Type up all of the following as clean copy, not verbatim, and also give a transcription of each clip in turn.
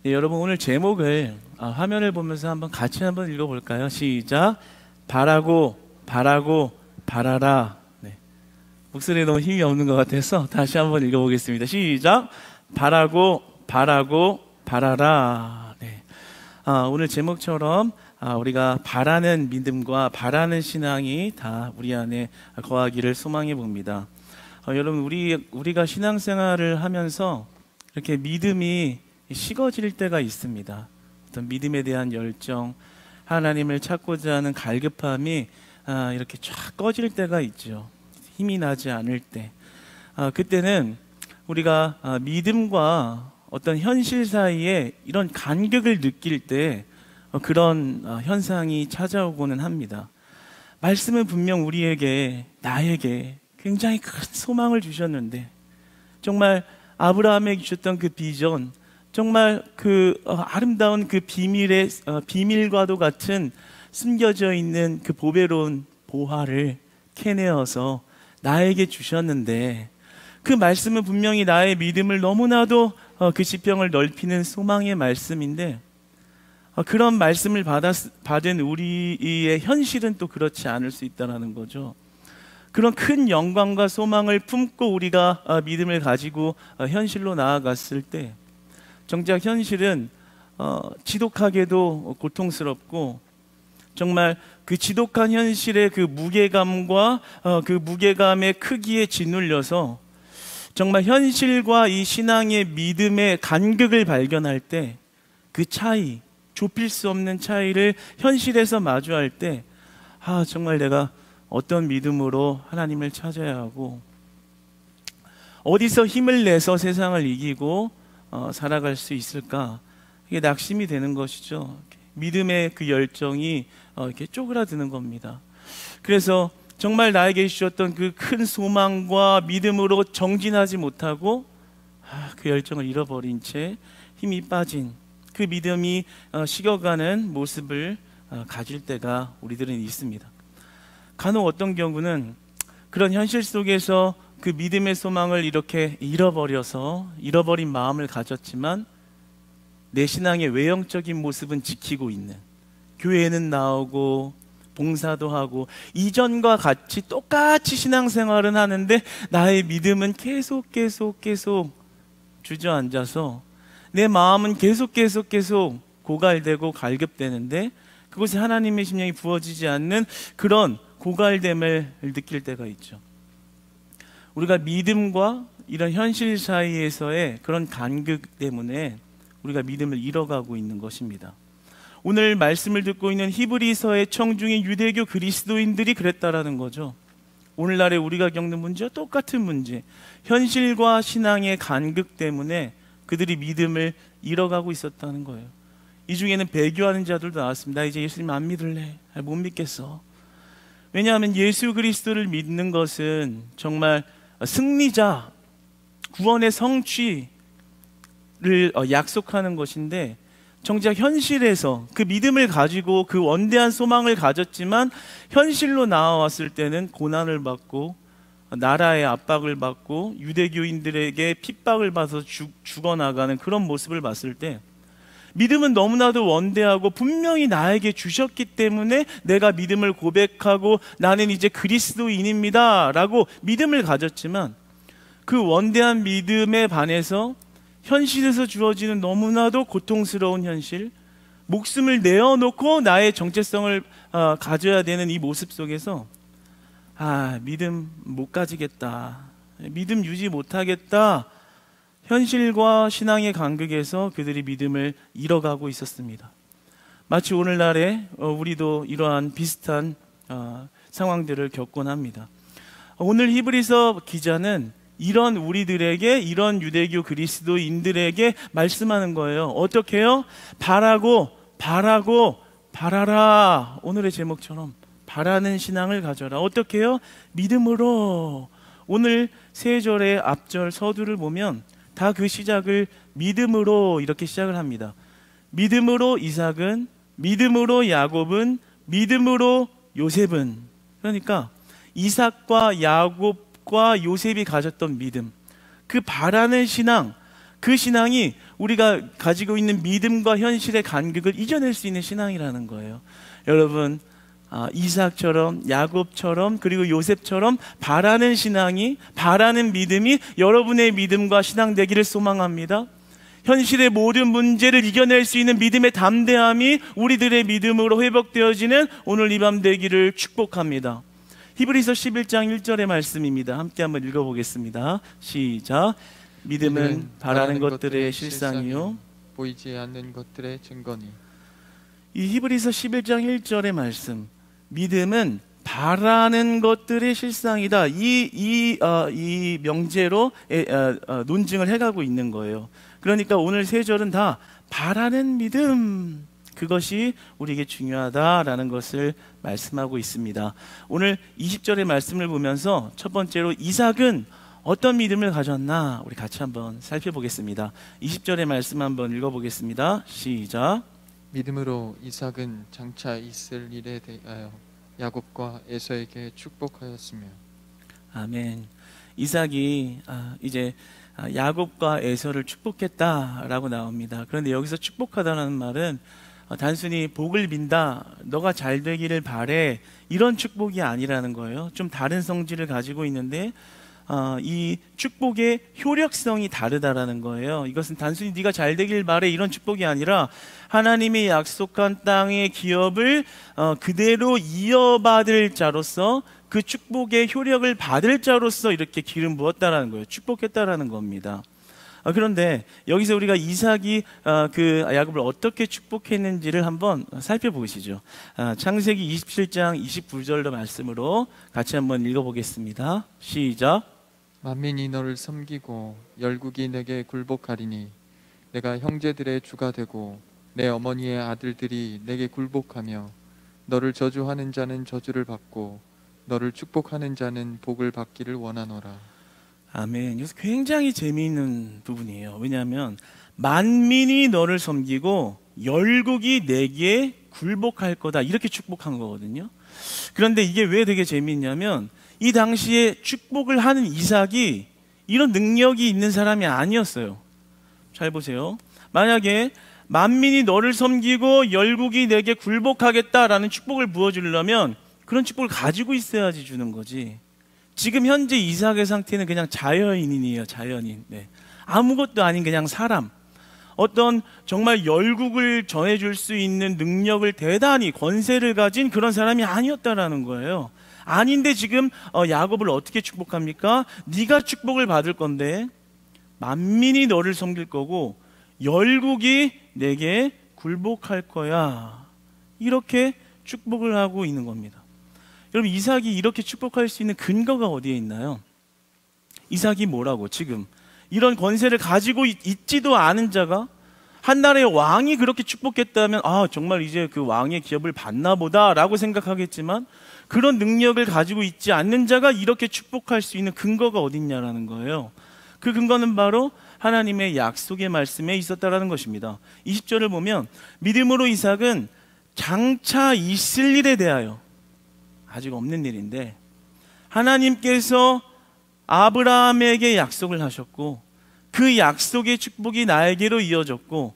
네, 여러분 오늘 제목을 화면을 보면서 같이 한번 읽어볼까요? 시작. 바라고 바라고 바라라. 네. 목소리에 너무 힘이 없는 것 같아서 다시 한번 읽어보겠습니다. 시작. 바라고 바라고 바라라. 네. 오늘 제목처럼 우리가 바라는 믿음과 바라는 신앙이 다 우리 안에 거하기를 소망해 봅니다. 여러분 우리가 신앙생활을 하면서 이렇게 믿음이 식어질 때가 있습니다. 어떤 믿음에 대한 열정, 하나님을 찾고자 하는 갈급함이 이렇게 쫙 꺼질 때가 있죠. 힘이 나지 않을 때. 그때는 우리가 믿음과 어떤 현실 사이에 이런 간격을 느낄 때 그런 현상이 찾아오고는 합니다. 말씀은 분명 우리에게, 나에게 굉장히 큰 소망을 주셨는데, 정말 아브라함에게 주셨던 그 비전, 정말 그 아름다운 그 비밀과도 같은 숨겨져 있는 그 보배로운 보화를 캐내어서 나에게 주셨는데, 그 말씀은 분명히 나의 믿음을 너무나도 그 지평을 넓히는 소망의 말씀인데, 그런 말씀을 받은 우리의 현실은 또 그렇지 않을 수 있다는 거죠. 그런 큰 영광과 소망을 품고 우리가 믿음을 가지고 현실로 나아갔을 때, 정작 현실은 지독하게도 고통스럽고, 정말 그 지독한 현실의 그 무게감과 그 무게감의 크기에 짓눌려서 정말 현실과 이 신앙의 믿음의 간극을 발견할 때, 그 차이, 좁힐 수 없는 차이를 현실에서 마주할 때, 정말 내가 어떤 믿음으로 하나님을 찾아야 하고, 어디서 힘을 내서 세상을 이기고 살아갈 수 있을까? 이게 낙심이 되는 것이죠. 믿음의 그 열정이 이렇게 쪼그라드는 겁니다. 그래서 정말 나에게 주셨던 그 큰 소망과 믿음으로 정진하지 못하고 그 열정을 잃어버린 채 힘이 빠진 그 믿음이 식어가는 모습을 가질 때가 우리들은 있습니다. 간혹 어떤 경우는 그런 현실 속에서 그 믿음의 소망을 이렇게 잃어버린 마음을 가졌지만 내 신앙의 외형적인 모습은 지키고 있는, 교회에는 나오고 봉사도 하고 이전과 같이 똑같이 신앙생활은 하는데 나의 믿음은 계속 주저앉아서 내 마음은 계속 고갈되고 갈급되는데 그곳에 하나님의 심령이 부어지지 않는 그런 고갈됨을 느낄 때가 있죠. 우리가 믿음과 이런 현실 사이에서의 그런 간극 때문에 우리가 믿음을 잃어가고 있는 것입니다. 오늘 말씀을 듣고 있는 히브리서의 청중인 유대교 그리스도인들이 그랬다라는 거죠. 오늘날에 우리가 겪는 문제와 똑같은 문제, 현실과 신앙의 간극 때문에 그들이 믿음을 잃어가고 있었다는 거예요. 이 중에는 배교하는 자들도 나왔습니다. 나 이제 예수님 안 믿을래. 못 믿겠어. 왜냐하면 예수 그리스도를 믿는 것은 정말 승리자, 구원의 성취를 약속하는 것인데, 정작 현실에서 그 믿음을 가지고 그 원대한 소망을 가졌지만 현실로 나와왔을 때는 고난을 받고 나라의 압박을 받고 유대교인들에게 핍박을 받아서 죽어나가는 그런 모습을 봤을 때, 믿음은 너무나도 원대하고 분명히 나에게 주셨기 때문에 내가 믿음을 고백하고 나는 이제 그리스도인입니다 라고 믿음을 가졌지만, 그 원대한 믿음에 반해서 현실에서 주어지는 너무나도 고통스러운 현실, 목숨을 내어놓고 나의 정체성을 가져야 되는 이 모습 속에서 믿음 못 가지겠다, 믿음 유지 못하겠다, 현실과 신앙의 간극에서 그들이 믿음을 잃어가고 있었습니다. 마치 오늘날에 우리도 이러한 비슷한 상황들을 겪곤 합니다. 오늘 히브리서 기자는 이런 우리들에게, 이런 유대교 그리스도인들에게 말씀하는 거예요. 어떻게 해요? 바라고 바라라. 오늘의 제목처럼 바라는 신앙을 가져라. 어떻게 해요? 믿음으로. 오늘 세 절의 앞절 서두를 보면 다 그 시작을 믿음으로 이렇게 시작을 합니다. 믿음으로 이삭은, 믿음으로 야곱은, 믿음으로 요셉은. 그러니까 이삭과 야곱과 요셉이 가졌던 믿음, 그 바라는 신앙, 그 신앙이 우리가 가지고 있는 믿음과 현실의 간극을 이겨낼 수 있는 신앙이라는 거예요. 여러분, 이삭처럼, 야곱처럼, 그리고 요셉처럼 바라는 신앙이, 바라는 믿음이 여러분의 믿음과 신앙 되기를 소망합니다. 현실의 모든 문제를 이겨낼 수 있는 믿음의 담대함이 우리들의 믿음으로 회복되어지는 오늘 이 밤 되기를 축복합니다. 히브리서 11장 1절의 말씀입니다. 함께 한번 읽어보겠습니다. 시작. 믿음은 바라는 것들의 실상이요 보이지 않는 것들의 증거니. 이 히브리서 11장 1절의 말씀, 믿음은 바라는 것들의 실상이다. 이 명제로 논증을 해가고 있는 거예요. 그러니까 오늘 세 절은 다 바라는 믿음, 그것이 우리에게 중요하다라는 것을 말씀하고 있습니다. 오늘 20절의 말씀을 보면서 첫 번째로 이삭은 어떤 믿음을 가졌나 우리 같이 한번 살펴보겠습니다. 20절의 말씀 한번 읽어보겠습니다. 시작. 믿음으로 이삭은 장차 있을 일에 대하여 야곱과 에서에게 축복하였으며. 아멘. 이삭이 이제 야곱과 에서를 축복했다라고 나옵니다. 그런데 여기서 축복하다는 말은 단순히 복을 빈다, 너가 잘 되기를 바래, 이런 축복이 아니라는 거예요. 좀 다른 성질을 가지고 있는데 이 축복의 효력성이 다르다라는 거예요. 이것은 단순히 네가 잘 되길 바래 이런 축복이 아니라 하나님이 약속한 땅의 기업을 그대로 이어받을 자로서, 그 축복의 효력을 받을 자로서 이렇게 기름 부었다라는 거예요. 축복했다라는 겁니다. 그런데 여기서 우리가 이삭이 그 야곱을 어떻게 축복했는지를 한번 살펴보시죠. 창세기 27장 29절의 말씀으로 같이 한번 읽어보겠습니다. 시작. 만민이 너를 섬기고 열국이 내게 굴복하리니 내가 형제들의 주가 되고 내 어머니의 아들들이 내게 굴복하며 너를 저주하는 자는 저주를 받고 너를 축복하는 자는 복을 받기를 원하노라. 아멘. 이것은 굉장히 재미있는 부분이에요. 왜냐하면 만민이 너를 섬기고 열국이 내게 굴복할 거다, 이렇게 축복한 거거든요. 그런데 이게 왜 되게 재미있냐면 이 당시에 축복을 하는 이삭이 이런 능력이 있는 사람이 아니었어요. 잘 보세요. 만약에 만민이 너를 섬기고 열국이 내게 굴복하겠다라는 축복을 부어주려면 그런 축복을 가지고 있어야지 주는 거지. 지금 현재 이삭의 상태는 그냥 자연인이에요. 자연인. 네. 아무것도 아닌 그냥 사람. 어떤 정말 열국을 전해줄 수 있는 능력을, 대단히 권세를 가진 그런 사람이 아니었다라는 거예요. 아닌데 지금 야곱을 어떻게 축복합니까? 네가 축복을 받을 건데 만민이 너를 섬길 거고 열국이 내게 굴복할 거야, 이렇게 축복을 하고 있는 겁니다. 여러분, 이삭이 이렇게 축복할 수 있는 근거가 어디에 있나요? 이삭이 뭐라고, 지금 이런 권세를 가지고 있지도 않은 자가 한 나라의 왕이 그렇게 축복했다면 정말 이제 그 왕의 기업을 받나 보다 라고 생각하겠지만, 그런 능력을 가지고 있지 않는 자가 이렇게 축복할 수 있는 근거가 어딨냐라는 거예요. 그 근거는 바로 하나님의 약속의 말씀에 있었다라는 것입니다. 20절을 보면 믿음으로 이삭은 장차 있을 일에 대하여, 아직 없는 일인데 하나님께서 아브라함에게 약속을 하셨고 그 약속의 축복이 나에게로 이어졌고,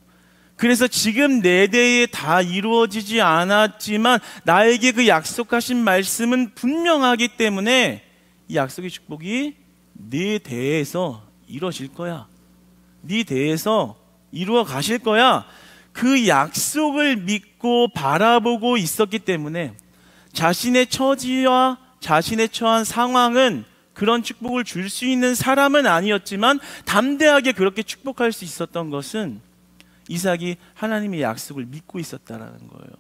그래서 지금 내 대에 다 이루어지지 않았지만 나에게 그 약속하신 말씀은 분명하기 때문에 이 약속의 축복이 네 대에서 이루어질 거야, 네 대에서 이루어 가실 거야, 그 약속을 믿고 바라보고 있었기 때문에 자신의 처지와 자신의 처한 상황은 그런 축복을 줄 수 있는 사람은 아니었지만 담대하게 그렇게 축복할 수 있었던 것은 이삭이 하나님의 약속을 믿고 있었다라는 거예요.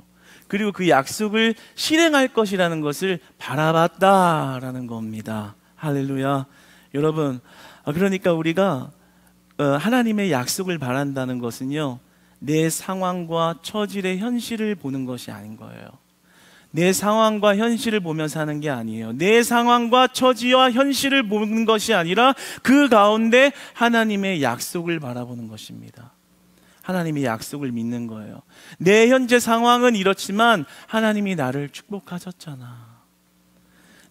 그리고 그 약속을 실행할 것이라는 것을 바라봤다라는 겁니다. 할렐루야. 여러분, 그러니까 우리가 하나님의 약속을 바란다는 것은요, 내 상황과 처질의 현실을 보는 것이 아닌 거예요. 내 상황과 현실을 보면서 하는 게 아니에요. 내 상황과 처지와 현실을 보는 것이 아니라 그 가운데 하나님의 약속을 바라보는 것입니다. 하나님의 약속을 믿는 거예요. 내 현재 상황은 이렇지만 하나님이 나를 축복하셨잖아.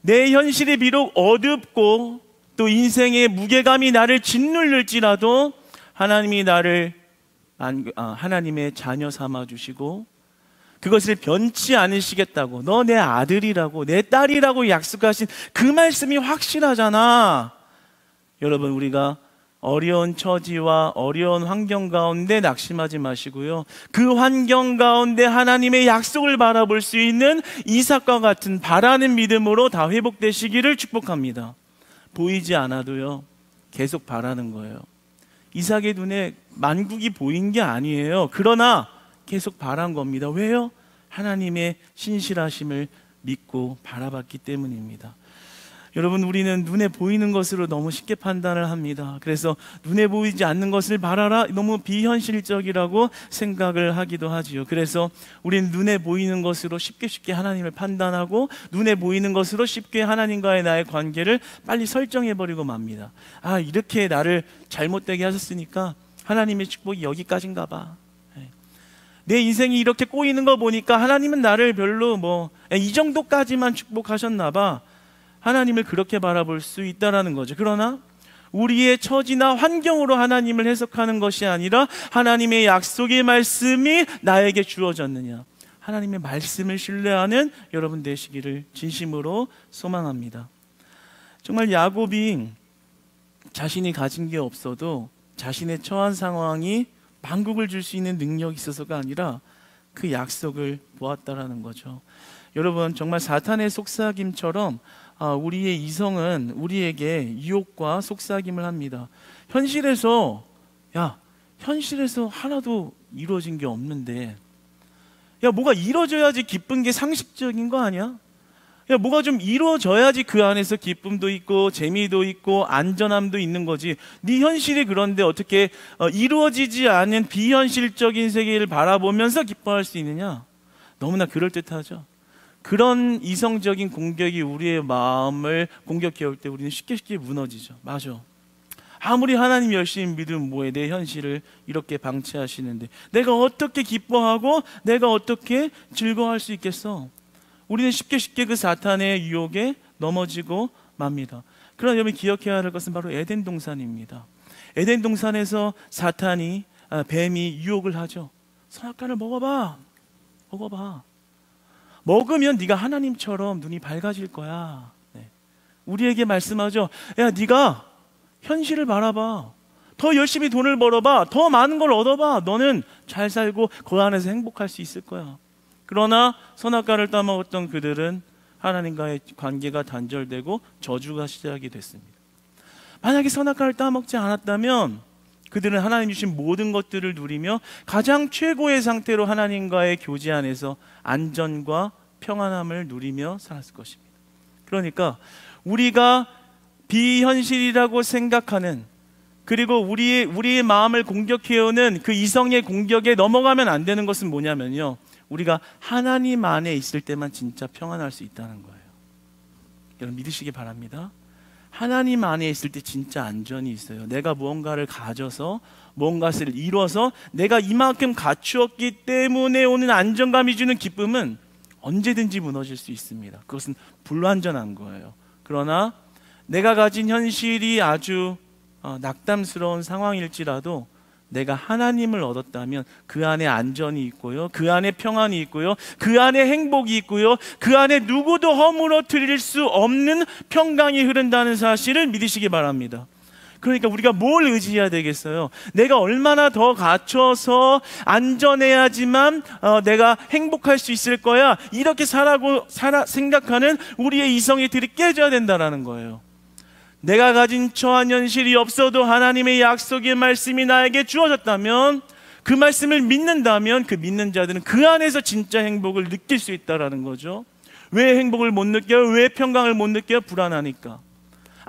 내 현실이 비록 어둡고 또 인생의 무게감이 나를 짓눌릴지라도 하나님이 나를 하나님의 자녀 삼아주시고 그것을 변치 않으시겠다고, 너 내 아들이라고 내 딸이라고 약속하신 그 말씀이 확실하잖아. 여러분, 우리가 어려운 처지와 어려운 환경 가운데 낙심하지 마시고요, 그 환경 가운데 하나님의 약속을 바라볼 수 있는 이삭과 같은 바라는 믿음으로 다 회복되시기를 축복합니다. 보이지 않아도요, 계속 바라는 거예요. 이삭의 눈에 만국이 보인 게 아니에요. 그러나 계속 바란 겁니다. 왜요? 하나님의 신실하심을 믿고 바라봤기 때문입니다. 여러분, 우리는 눈에 보이는 것으로 너무 쉽게 판단을 합니다. 그래서 눈에 보이지 않는 것을 바라라, 너무 비현실적이라고 생각을 하기도 하지요. 그래서 우리는 눈에 보이는 것으로 쉽게 하나님을 판단하고, 눈에 보이는 것으로 쉽게 하나님과의 나의 관계를 빨리 설정해버리고 맙니다. 이렇게 나를 잘못되게 하셨으니까 하나님의 축복이 여기까지인가 봐. 내 인생이 이렇게 꼬이는 거 보니까 하나님은 나를 별로 이 정도까지만 축복하셨나 봐. 하나님을 그렇게 바라볼 수 있다라는 거죠. 그러나 우리의 처지나 환경으로 하나님을 해석하는 것이 아니라 하나님의 약속의 말씀이 나에게 주어졌느냐, 하나님의 말씀을 신뢰하는 여러분 되시기를 진심으로 소망합니다. 정말 야곱이 자신이 가진 게 없어도 자신의 처한 상황이 만국을 줄 수 있는 능력이 있어서가 아니라 그 약속을 보았다라는 거죠. 여러분, 정말 사탄의 속삭임처럼 우리의 이성은 우리에게 유혹과 속삭임을 합니다. 현실에서 하나도 이루어진 게 없는데, 뭐가 이루어져야지 기쁜 게 상식적인 거 아니야? 뭐가 좀 이루어져야지 그 안에서 기쁨도 있고 재미도 있고 안전함도 있는 거지. 네 현실이 그런데 어떻게 이루어지지 않은 비현실적인 세계를 바라보면서 기뻐할 수 있느냐? 너무나 그럴듯하죠. 그런 이성적인 공격이 우리의 마음을 공격해 올 때 우리는 쉽게 무너지죠. 맞아. 아무리 하나님 열심히 믿으면 뭐해, 내 현실을 이렇게 방치하시는데 내가 어떻게 기뻐하고 내가 어떻게 즐거워할 수 있겠어? 우리는 쉽게 그 사탄의 유혹에 넘어지고 맙니다. 그러나 여러분, 기억해야 할 것은 바로 에덴 동산입니다. 에덴 동산에서 사탄이, 뱀이 유혹을 하죠. 선악과를 먹어봐. 먹으면 네가 하나님처럼 눈이 밝아질 거야. 우리에게 말씀하죠. 네가 현실을 바라봐. 더 열심히 돈을 벌어봐. 더 많은 걸 얻어봐. 너는 잘 살고 그 안에서 행복할 수 있을 거야. 그러나 선악과를 따먹었던 그들은 하나님과의 관계가 단절되고 저주가 시작이 됐습니다. 만약에 선악과를 따먹지 않았다면 그들은 하나님 주신 모든 것들을 누리며 가장 최고의 상태로 하나님과의 교제 안에서 안전과 평안함을 누리며 살았을 것입니다. 그러니까 우리가 비현실이라고 생각하는, 그리고 우리의 마음을 공격해오는 그 이성의 공격에 넘어가면 안 되는 것은 뭐냐면요, 우리가 하나님 안에 있을 때만 진짜 평안할 수 있다는 거예요. 여러분, 믿으시기 바랍니다. 하나님 안에 있을 때 진짜 안전이 있어요. 내가 무언가를 가져서 무언가를 이뤄서 내가 이만큼 갖추었기 때문에 오는 안정감이 주는 기쁨은 언제든지 무너질 수 있습니다. 그것은 불완전한 거예요. 그러나 내가 가진 현실이 아주 낙담스러운 상황일지라도 내가 하나님을 얻었다면 그 안에 안전이 있고요, 그 안에 평안이 있고요, 그 안에 행복이 있고요, 그 안에 누구도 허물어뜨릴 수 없는 평강이 흐른다는 사실을 믿으시기 바랍니다. 그러니까 우리가 뭘 의지해야 되겠어요? 내가 얼마나 더 갖춰서 안전해야지만 내가 행복할 수 있을 거야, 이렇게 생각하는 우리의 이성의 틀이 깨져야 된다는 거예요. 내가 가진 처한 현실이 없어도 하나님의 약속의 말씀이 나에게 주어졌다면, 그 말씀을 믿는다면 그 믿는 자들은 그 안에서 진짜 행복을 느낄 수 있다는 거죠. 왜 행복을 못 느껴요? 왜 평강을 못 느껴요? 불안하니까,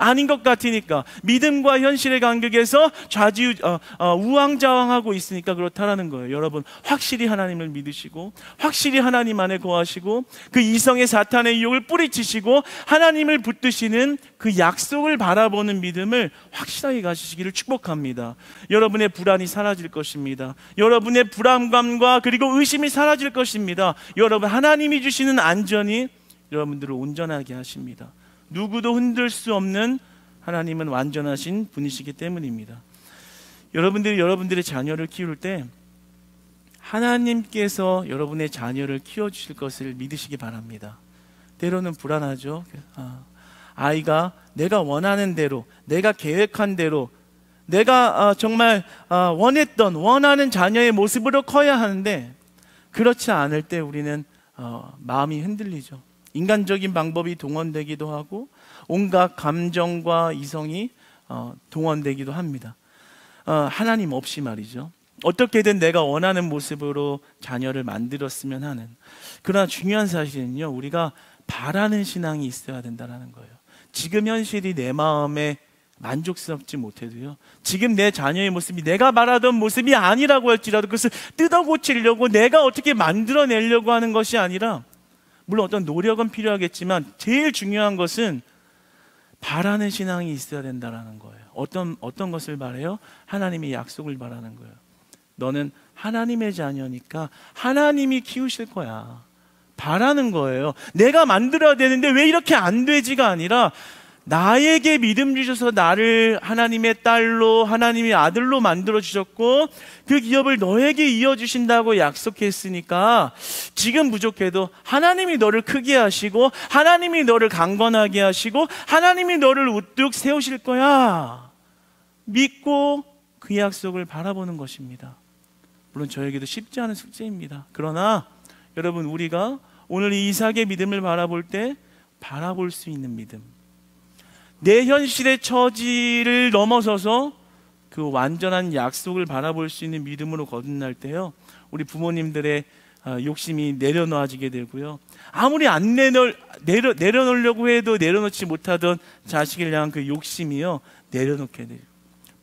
아닌 것 같으니까, 믿음과 현실의 간격에서 우왕좌왕하고 있으니까 그렇다라는 거예요. 여러분, 확실히 하나님을 믿으시고 확실히 하나님 안에 거하시고 그 이성의 사탄의 유혹을 뿌리치시고 하나님을 붙드시는 그 약속을 바라보는 믿음을 확실하게 가지시기를 축복합니다. 여러분의 불안이 사라질 것입니다. 여러분의 불안감과 그리고 의심이 사라질 것입니다. 여러분, 하나님이 주시는 안전이 여러분들을 온전하게 하십니다. 누구도 흔들 수 없는 하나님은 완전하신 분이시기 때문입니다. 여러분들이 여러분들의 자녀를 키울 때 하나님께서 여러분의 자녀를 키워주실 것을 믿으시기 바랍니다. 때로는 불안하죠. 아이가 내가 원하는 대로, 내가 계획한 대로, 내가 정말 원하는 자녀의 모습으로 커야 하는데 그렇지 않을 때 우리는 마음이 흔들리죠. 인간적인 방법이 동원되기도 하고 온갖 감정과 이성이 동원되기도 합니다. 하나님 없이 말이죠. 어떻게든 내가 원하는 모습으로 자녀를 만들었으면 하는. 그러나 중요한 사실은요, 우리가 바라는 신앙이 있어야 된다는 거예요. 지금 현실이 내 마음에 만족스럽지 못해도요, 지금 내 자녀의 모습이 내가 바라던 모습이 아니라고 할지라도 그것을 뜯어 고치려고 내가 어떻게 만들어내려고 하는 것이 아니라, 물론 어떤 노력은 필요하겠지만 제일 중요한 것은 바라는 신앙이 있어야 된다는 거예요. 어떤 것을 바라요? 하나님의 약속을 바라는 거예요. 너는 하나님의 자녀니까 하나님이 키우실 거야. 바라는 거예요. 내가 만들어야 되는데 왜 이렇게 안 되지가 아니라, 나에게 믿음 주셔서 나를 하나님의 딸로, 하나님의 아들로 만들어 주셨고 그 기업을 너에게 이어주신다고 약속했으니까 지금 부족해도 하나님이 너를 크게 하시고 하나님이 너를 강건하게 하시고 하나님이 너를 우뚝 세우실 거야. 믿고 그 약속을 바라보는 것입니다. 물론 저에게도 쉽지 않은 숙제입니다. 그러나 여러분, 우리가 오늘 이 이삭의 믿음을 바라볼 때 바라볼 수 있는 믿음, 내 현실의 처지를 넘어서서 그 완전한 약속을 바라볼 수 있는 믿음으로 거듭날 때요, 우리 부모님들의 욕심이 내려놓아지게 되고요, 아무리 안 내려놓으려고 해도 내려놓지 못하던 자식을 향한 그 욕심이요, 내려놓게 돼요.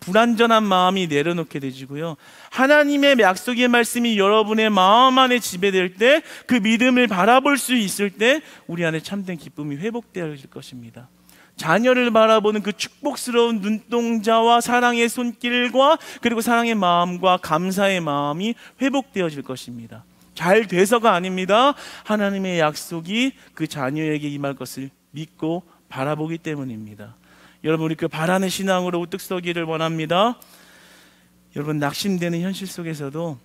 불완전한 마음이 내려놓게 되지고요, 하나님의 약속의 말씀이 여러분의 마음 안에 지배될 때, 그 믿음을 바라볼 수 있을 때 우리 안에 참된 기쁨이 회복되어질 것입니다. 자녀를 바라보는 그 축복스러운 눈동자와 사랑의 손길과 그리고 사랑의 마음과 감사의 마음이 회복되어질 것입니다. 잘 돼서가 아닙니다. 하나님의 약속이 그 자녀에게 임할 것을 믿고 바라보기 때문입니다. 여러분, 우리 그 바라는 신앙으로 우뚝 서기를 원합니다. 여러분, 낙심되는 현실 속에서도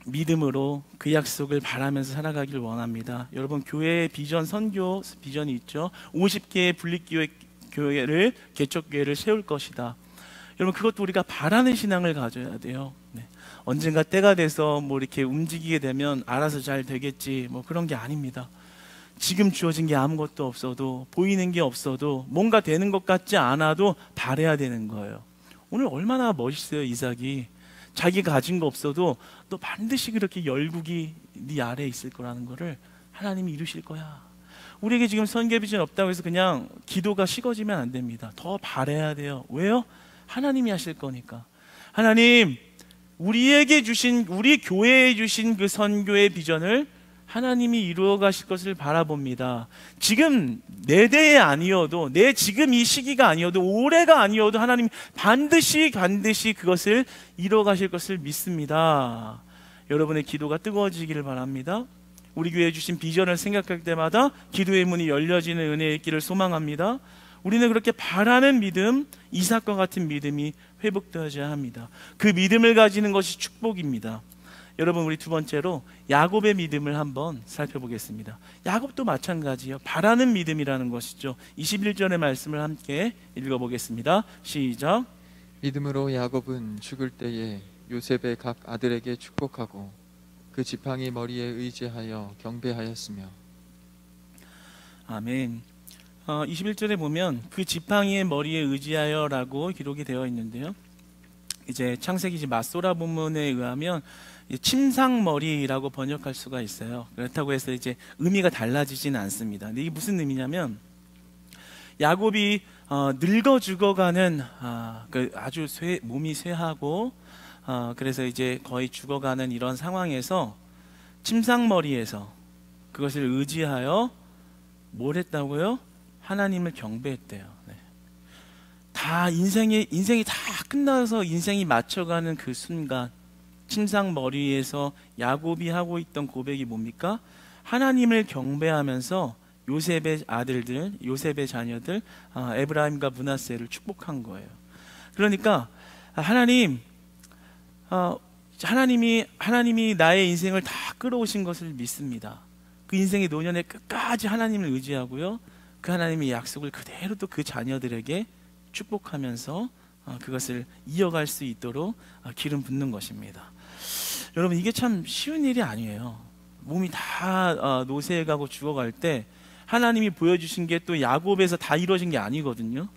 믿음으로 그 약속을 바라면서 살아가길 원합니다. 여러분, 교회의 비전, 선교 비전이 있죠. 50개의 분립교회를, 개척교회를 세울 것이다. 여러분, 그것도 우리가 바라는 신앙을 가져야 돼요. 네. 언젠가 때가 돼서 뭐 이렇게 움직이게 되면 알아서 잘 되겠지, 뭐 그런 게 아닙니다. 지금 주어진 게 아무것도 없어도, 보이는 게 없어도, 뭔가 되는 것 같지 않아도 바라야 되는 거예요. 오늘 얼마나 멋있어요, 이삭이. 자기가 가진 거 없어도 너 반드시 그렇게 열국이 네 아래에 있을 거라는 거를 하나님이 이루실 거야. 우리에게 지금 선교 비전 없다고 해서 그냥 기도가 식어지면 안 됩니다. 더 바라야 돼요. 왜요? 하나님이 하실 거니까. 하나님, 우리에게 주신, 우리 교회에 주신 그 선교의 비전을 하나님이 이루어 가실 것을 바라봅니다. 지금 내 대에 아니어도, 내 지금 이 시기가 아니어도, 올해가 아니어도 하나님 반드시 그것을 이루어 가실 것을 믿습니다. 여러분의 기도가 뜨거워지기를 바랍니다. 우리 교회에 주신 비전을 생각할 때마다 기도의 문이 열려지는 은혜의 있기를 소망합니다. 우리는 그렇게 바라는 믿음, 이삭과 같은 믿음이 회복되어야 합니다. 그 믿음을 가지는 것이 축복입니다. 여러분, 우리 두 번째로 야곱의 믿음을 한번 살펴보겠습니다. 야곱도 마찬가지예요. 바라는 믿음이라는 것이죠. 21절의 말씀을 함께 읽어보겠습니다. 시작. 믿음으로 야곱은 죽을 때에 요셉의 각 아들에게 축복하고 그 지팡이 머리에 의지하여 경배하였으며. 아멘. 21절에 보면 그 지팡이의 머리에 의지하여라고 기록이 되어 있는데요, 이제 창세기 마소라 본문에 의하면 침상머리라고 번역할 수가 있어요. 그렇다고 해서 이제 의미가 달라지지는 않습니다. 근데 이게 무슨 의미냐면, 야곱이 늙어 죽어가는, 아주 몸이 쇠하고 그래서 이제 거의 죽어가는 이런 상황에서 침상머리에서 그것을 의지하여 뭘 했다고요? 하나님을 경배했대요. 네. 다 인생이 다 끝나서 인생이 맞춰가는 그 순간, 침상머리에서 야곱이 하고 있던 고백이 뭡니까? 하나님을 경배하면서 요셉의 아들들, 요셉의 자녀들, 에브라임과 므낫세를 축복한 거예요. 그러니까 하나님, 하나님이 나의 인생을 다 끌어오신 것을 믿습니다. 그 인생의 노년에 끝까지 하나님을 의지하고요, 그 하나님의 약속을 그대로 또 그 자녀들에게 축복하면서 그것을 이어갈 수 있도록 기름 붓는 것입니다. 여러분, 이게 참 쉬운 일이 아니에요. 몸이 다 노쇠해가고 죽어갈 때 하나님이 보여주신 게 또 야곱에서 다 이루어진 게 아니거든요.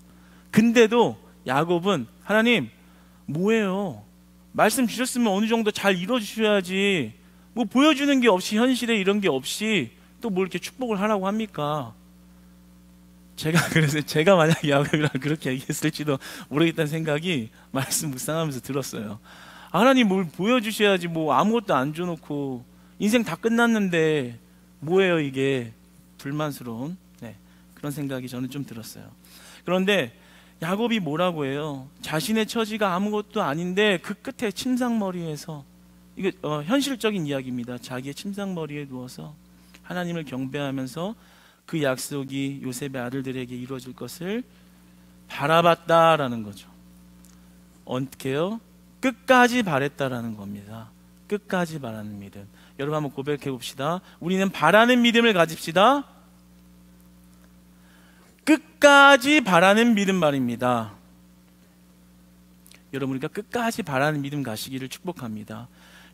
근데도 야곱은 하나님 뭐예요? 말씀 주셨으면 어느 정도 잘 이루어주셔야지, 뭐 보여주는 게 없이, 현실에 이런 게 없이 또 뭐 이렇게 축복을 하라고 합니까? 그래서 제가 만약 야곱이랑 그렇게 얘기했을지도 모르겠다는 생각이 말씀 묵상하면서 들었어요. 하나님 뭘 보여주셔야지, 뭐 아무것도 안 줘놓고 인생 다 끝났는데 뭐예요 이게? 불만스러운 그런 생각이 저는 좀 들었어요. 그런데 야곱이 뭐라고 해요? 자신의 처지가 아무것도 아닌데 그 끝에 침상머리에서, 이게 현실적인 이야기입니다. 자기의 침상머리에 누워서 하나님을 경배하면서 그 약속이 요셉의 아들들에게 이루어질 것을 바라봤다라는 거죠. 어떻게요? 끝까지 바랬다라는 겁니다. 끝까지 바라는 믿음. 여러분 한번 고백해 봅시다. 우리는 바라는 믿음을 가집시다. 끝까지 바라는 믿음 말입니다. 여러분, 우리가 끝까지 바라는 믿음 가시기를 축복합니다.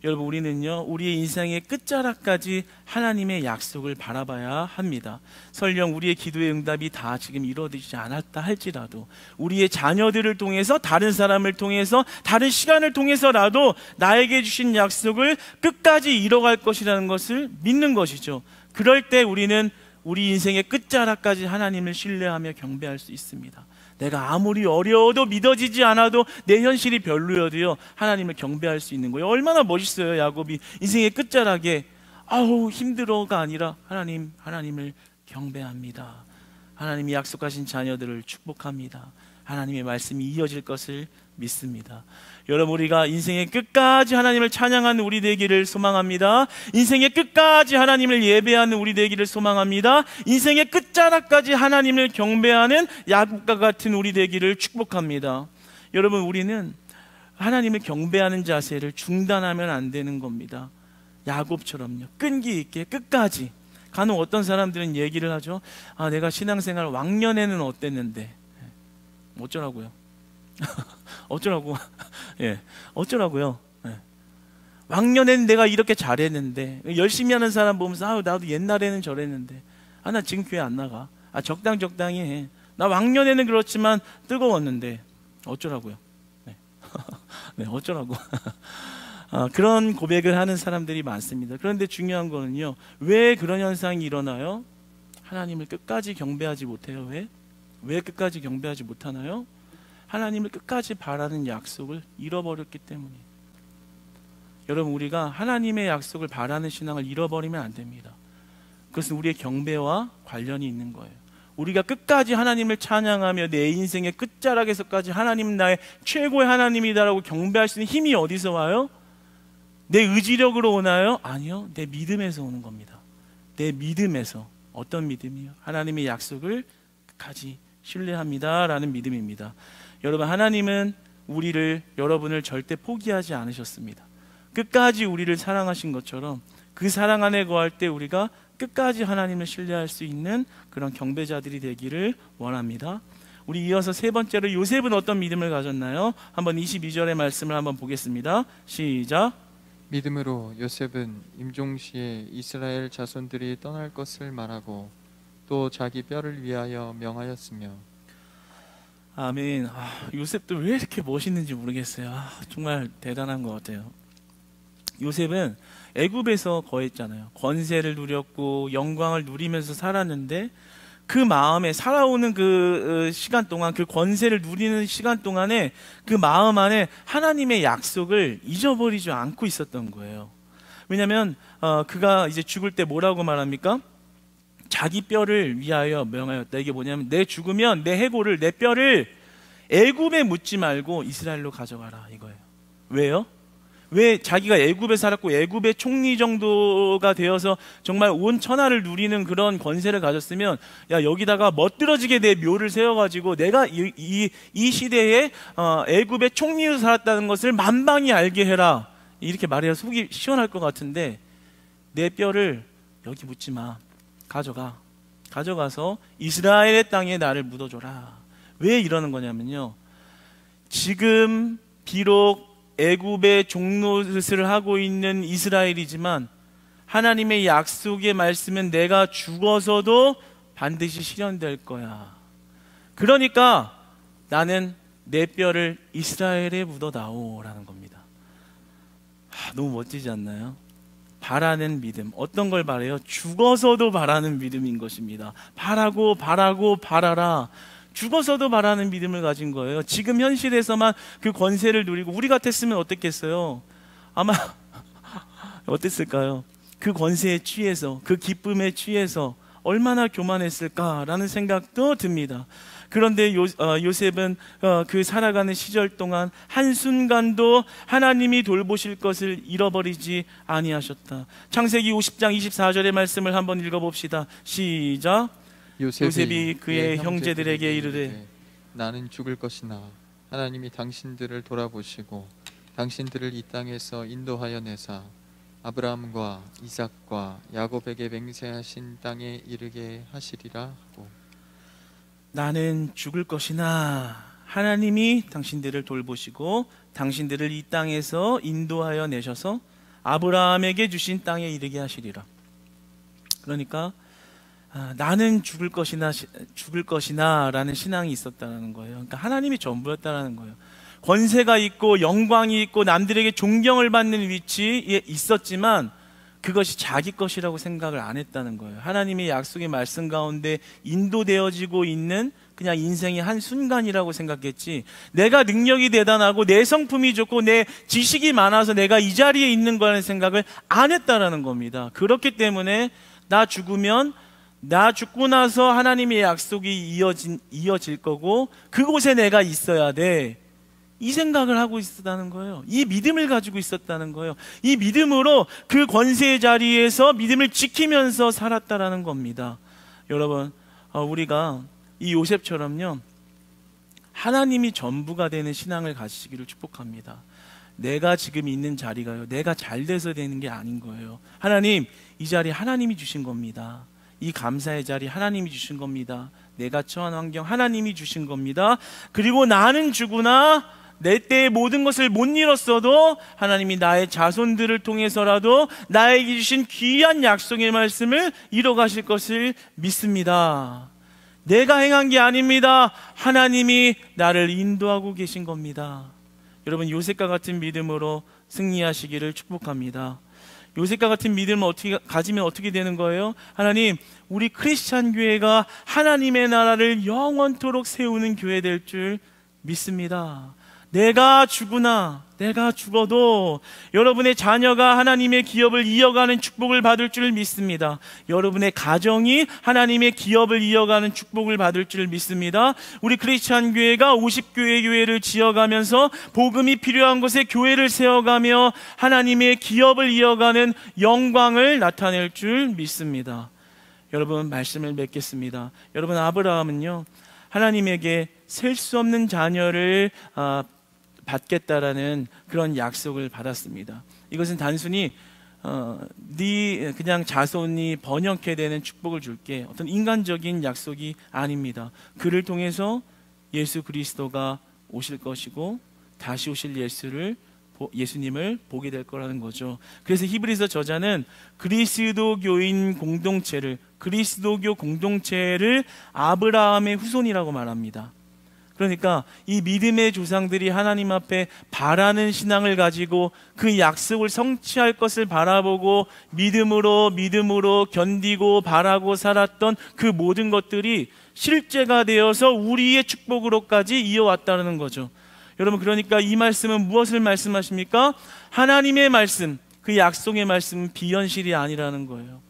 여러분, 우리는요, 우리의 인생의 끝자락까지 하나님의 약속을 바라봐야 합니다. 설령 우리의 기도의 응답이 다 지금 이루어지지 않았다 할지라도, 우리의 자녀들을 통해서, 다른 사람을 통해서, 다른 시간을 통해서라도 나에게 주신 약속을 끝까지 이뤄갈 것이라는 것을 믿는 것이죠. 그럴 때 우리는 우리 인생의 끝자락까지 하나님을 신뢰하며 경배할 수 있습니다. 내가 아무리 어려워도, 믿어지지 않아도, 내 현실이 별로여도요, 하나님을 경배할 수 있는 거예요. 얼마나 멋있어요. 야곱이 인생의 끝자락에 아우 힘들어가 아니라 하나님을 경배합니다. 하나님이 약속하신 자녀들을 축복합니다. 하나님의 말씀이 이어질 것을 믿습니다. 여러분, 우리가 인생의 끝까지 하나님을 찬양하는 우리 되기를 소망합니다. 인생의 끝까지 하나님을 예배하는 우리 되기를 소망합니다. 인생의 끝자락까지 하나님을 경배하는 야곱과 같은 우리 되기를 축복합니다. 여러분, 우리는 하나님을 경배하는 자세를 중단하면 안 되는 겁니다. 야곱처럼요, 끈기 있게 끝까지. 간혹 어떤 사람들은 얘기를 하죠. 내가 신앙생활 왕년에는 어땠는데 어쩌라고요? 어쩌라고? 어쩌라고요? 왕년에는 내가 이렇게 잘했는데, 열심히 하는 사람 보면서 나도 옛날에는 저랬는데, 나 지금 교회 안 나가. 적당히 해. 나 왕년에는 그렇지만 뜨거웠는데 어쩌라고요? 어쩌라고? 그런 고백을 하는 사람들이 많습니다. 그런데 중요한 거는요, 왜 그런 현상이 일어나요? 하나님을 끝까지 경배하지 못해요. 왜 끝까지 경배하지 못하나요? 하나님을 끝까지 바라는 약속을 잃어버렸기 때문이에요. 여러분, 우리가 하나님의 약속을 바라는 신앙을 잃어버리면 안 됩니다. 그것은 우리의 경배와 관련이 있는 거예요. 우리가 끝까지 하나님을 찬양하며 내 인생의 끝자락에서까지 하나님은 나의 최고의 하나님이다라고 경배할 수 있는 힘이 어디서 와요? 내 의지력으로 오나요? 아니요, 내 믿음에서 오는 겁니다. 내 믿음에서. 어떤 믿음이요? 하나님의 약속을 끝까지 신뢰합니다라는 믿음입니다. 여러분, 하나님은 여러분을 절대 포기하지 않으셨습니다. 끝까지 우리를 사랑하신 것처럼 그 사랑 안에 거할 때 우리가 끝까지 하나님을 신뢰할 수 있는 그런 경배자들이 되기를 원합니다. 우리 이어서 세 번째로 요셉은 어떤 믿음을 가졌나요? 한번 22절의 말씀을 한번 보겠습니다. 시작. 믿음으로 요셉은 임종시에 이스라엘 자손들이 떠날 것을 말하고 또 자기 뼈를 위하여 명하였으며. 아멘. 요셉도 왜 이렇게 멋있는지 모르겠어요. 정말 대단한 것 같아요. 요셉은 애굽에서 거했잖아요. 권세를 누렸고 영광을 누리면서 살았는데, 그 마음에 살아오는 그 시간 동안, 그 권세를 누리는 시간 동안에 그 마음 안에 하나님의 약속을 잊어버리지 않고 있었던 거예요. 왜냐하면 그가 이제 죽을 때 뭐라고 말합니까? 자기 뼈를 위하여 명하였다. 이게 뭐냐면, 내 죽으면 내 해골을, 내 뼈를 애굽에 묻지 말고 이스라엘로 가져가라, 이거예요. 왜요? 왜 자기가 애굽에 살았고 애굽의 총리 정도가 되어서 정말 온 천하를 누리는 그런 권세를 가졌으면, 야, 여기다가 멋들어지게 내 묘를 세워가지고 내가 이 시대에 애굽의 총리로 살았다는 것을 만방이 알게 해라, 이렇게 말해야 속이 시원할 것 같은데, 내 뼈를 여기 묻지 마, 가져가서 이스라엘의 땅에 나를 묻어줘라. 왜 이러는 거냐면요, 지금 비록 애굽의 종노릇을 하고 있는 이스라엘이지만 하나님의 약속의 말씀은 내가 죽어서도 반드시 실현될 거야. 그러니까 나는 내 뼈를 이스라엘에 묻어다오라는 겁니다. 너무 멋지지 않나요? 바라는 믿음. 어떤 걸 바라요? 죽어서도 바라는 믿음인 것입니다. 바라라. 죽어서도 바라는 믿음을 가진 거예요. 지금 현실에서만 그 권세를 누리고, 우리 같았으면 어땠겠어요? 아마 어땠을까요? 그 권세에 취해서, 그 기쁨에 취해서 얼마나 교만했을까라는 생각도 듭니다. 그런데 요셉은 그 살아가는 시절 동안 한순간도 하나님이 돌보실 것을 잃어버리지 아니하셨다. 창세기 50장 24절의 말씀을 한번 읽어봅시다. 시작. 요셉이 그의 형제들에게 이르되 나는 죽을 것이나 하나님이 당신들을 돌아보시고 당신들을 이 땅에서 인도하여 내사 아브라함과 이삭과 야곱에게 맹세하신 땅에 이르게 하시리라 하고, 나는 죽을 것이나 하나님이 당신들을 돌보시고 당신들을 이 땅에서 인도하여 내셔서 아브라함에게 주신 땅에 이르게 하시리라. 그러니까 나는 죽을 것이나 라는 신앙이 있었다는 거예요. 그러니까 하나님이 전부였다는 거예요. 권세가 있고 영광이 있고 남들에게 존경을 받는 위치에 있었지만 그것이 자기 것이라고 생각을 안 했다는 거예요. 하나님의 약속의 말씀 가운데 인도되어지고 있는 그냥 인생의 한 순간이라고 생각했지, 내가 능력이 대단하고 내 성품이 좋고 내 지식이 많아서 내가 이 자리에 있는 거라는 생각을 안 했다라는 겁니다. 그렇기 때문에 나 죽고 나서 하나님의 약속이 이어질 거고 그곳에 내가 있어야 돼, 이 생각을 하고 있었다는 거예요. 이 믿음을 가지고 있었다는 거예요. 이 믿음으로 그 권세의 자리에서 믿음을 지키면서 살았다라는 겁니다. 여러분, 우리가 이 요셉처럼요, 하나님이 전부가 되는 신앙을 가지시기를 축복합니다. 내가 지금 있는 자리가요, 내가 잘 돼서 되는 게 아닌 거예요. 하나님, 이 자리 하나님이 주신 겁니다. 이 감사의 자리 하나님이 주신 겁니다. 내가 처한 환경 하나님이 주신 겁니다. 그리고 나는 죽으나 내 때의 모든 것을 못 이뤘어도 하나님이 나의 자손들을 통해서라도 나에게 주신 귀한 약속의 말씀을 이뤄가실 것을 믿습니다. 내가 행한 게 아닙니다. 하나님이 나를 인도하고 계신 겁니다. 여러분, 요셉과 같은 믿음으로 승리하시기를 축복합니다. 요셉과 같은 믿음을 가지면 어떻게 되는 거예요? 하나님, 우리 크리스찬 교회가 하나님의 나라를 영원토록 세우는 교회 될 줄 믿습니다. 내가 죽어도 여러분의 자녀가 하나님의 기업을 이어가는 축복을 받을 줄 믿습니다. 여러분의 가정이 하나님의 기업을 이어가는 축복을 받을 줄 믿습니다. 우리 크리스찬 교회가 50교회를 지어가면서 복음이 필요한 곳에 교회를 세워가며 하나님의 기업을 이어가는 영광을 나타낼 줄 믿습니다. 여러분, 말씀을 맺겠습니다. 여러분, 아브라함은요, 하나님에게 셀 수 없는 자녀를 받겠다라는 그런 약속을 받았습니다. 이것은 단순히 그냥 자손이 번영케 되는 축복을 줄게, 어떤 인간적인 약속이 아닙니다. 그를 통해서 예수 그리스도가 오실 것이고 다시 오실 예수님을 보게 될 거라는 거죠. 그래서 히브리서 저자는 그리스도교 공동체를 아브라함의 후손이라고 말합니다. 그러니까 이 믿음의 조상들이 하나님 앞에 바라는 신앙을 가지고 그 약속을 성취할 것을 바라보고 믿음으로 견디고 바라고 살았던 그 모든 것들이 실제가 되어서 우리의 축복으로까지 이어왔다는 거죠. 여러분, 그러니까 이 말씀은 무엇을 말씀하십니까? 하나님의 말씀, 그 약속의 말씀은 비현실이 아니라는 거예요.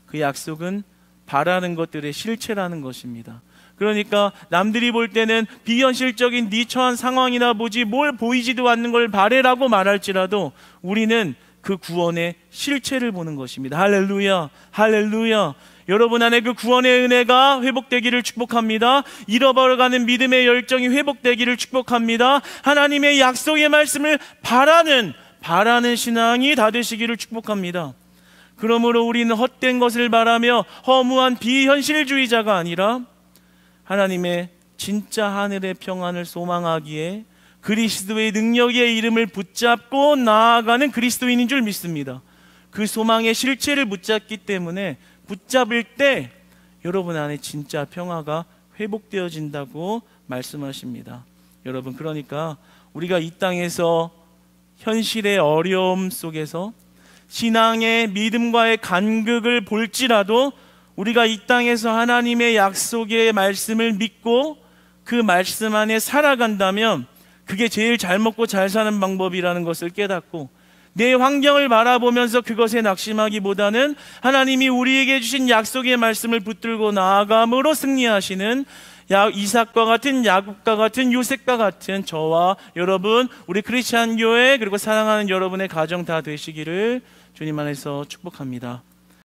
그 약속은 바라는 것들의 실체라는 것입니다. 그러니까 남들이 볼 때는 비현실적인 네 처한 상황이나 보지 뭘 보이지도 않는 걸 바래라고 말할지라도 우리는 그 구원의 실체를 보는 것입니다. 할렐루야, 할렐루야. 여러분 안에 그 구원의 은혜가 회복되기를 축복합니다. 잃어버려가는 믿음의 열정이 회복되기를 축복합니다. 하나님의 약속의 말씀을 바라는 신앙이 다 되시기를 축복합니다. 그러므로 우리는 헛된 것을 바라며 허무한 비현실주의자가 아니라 하나님의 진짜 하늘의 평안을 소망하기에 그리스도의 능력의 이름을 붙잡고 나아가는 그리스도인인 줄 믿습니다. 그 소망의 실체를 붙잡기 때문에 붙잡을 때 여러분 안에 진짜 평화가 회복되어진다고 말씀하십니다. 여러분, 그러니까 우리가 이 땅에서 현실의 어려움 속에서 신앙의 믿음과의 간극을 볼지라도 우리가 이 땅에서 하나님의 약속의 말씀을 믿고 그 말씀 안에 살아간다면 그게 제일 잘 먹고 잘 사는 방법이라는 것을 깨닫고 내 환경을 바라보면서 그것에 낙심하기보다는 하나님이 우리에게 주신 약속의 말씀을 붙들고 나아감으로 승리하시는 이삭과 같은 야곱과 같은 요셉과 같은 저와 여러분, 우리 크리스찬 교회 그리고 사랑하는 여러분의 가정 다 되시기를 주님 안에서 축복합니다.